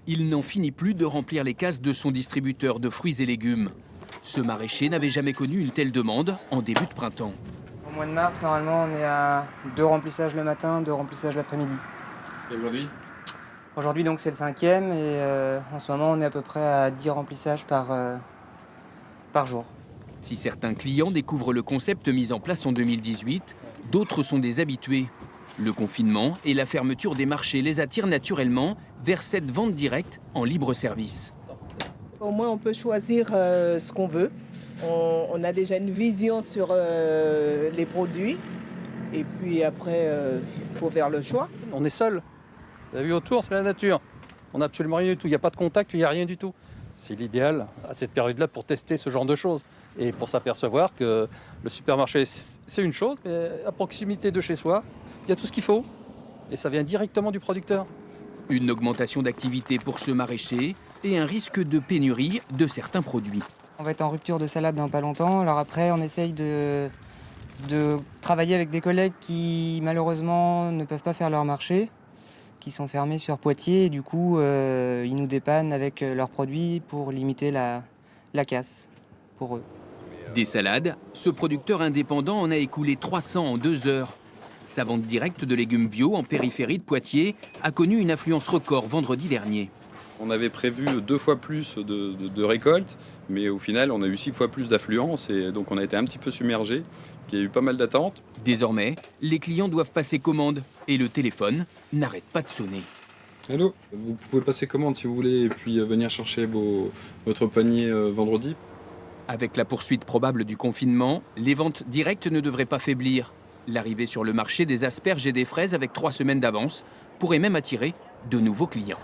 il n'en finit plus de remplir les cases de son distributeur de fruits et légumes. Ce maraîcher n'avait jamais connu une telle demande en début de printemps. Au mois de mars, normalement, on est à 2 remplissages le matin, 2 remplissages l'après-midi. Et aujourd'hui? Aujourd'hui, donc, c'est le 5e et en ce moment, on est à peu près à 10 remplissages par jour. Si certains clients découvrent le concept mis en place en 2018, d'autres sont des habitués. Le confinement et la fermeture des marchés les attirent naturellement vers cette vente directe en libre service. Au moins, on peut choisir ce qu'on veut. On a déjà une vision sur les produits. Et puis après, il faut faire le choix. On est seul. Vous avez vu autour, c'est la nature. On n'a absolument rien du tout. Il n'y a pas de contact, il n'y a rien du tout. C'est l'idéal à cette période-là pour tester ce genre de choses. Et pour s'apercevoir que le supermarché, c'est une chose, mais à proximité de chez soi, il y a tout ce qu'il faut. Et ça vient directement du producteur. Une augmentation d'activité pour ce maraîcher et un risque de pénurie de certains produits. On va être en rupture de salade dans pas longtemps. Alors après, on essaye de travailler avec des collègues qui, malheureusement, ne peuvent pas faire leur marché, qui sont fermés sur Poitiers. Et du coup, ils nous dépannent avec leurs produits pour limiter la casse pour eux. Des salades, ce producteur indépendant en a écoulé 300 en 2 heures. Sa vente directe de légumes bio en périphérie de Poitiers a connu une affluence record vendredi dernier. On avait prévu 2 fois plus de récoltes, mais au final, on a eu 6 fois plus d'affluence et donc on a été un petit peu submergé. Il y a eu pas mal d'attentes. Désormais, les clients doivent passer commande et le téléphone n'arrête pas de sonner. Allô, vous pouvez passer commande si vous voulez et puis venir chercher votre panier vendredi. Avec la poursuite probable du confinement, les ventes directes ne devraient pas faiblir. L'arrivée sur le marché des asperges et des fraises avec 3 semaines d'avance pourrait même attirer de nouveaux clients.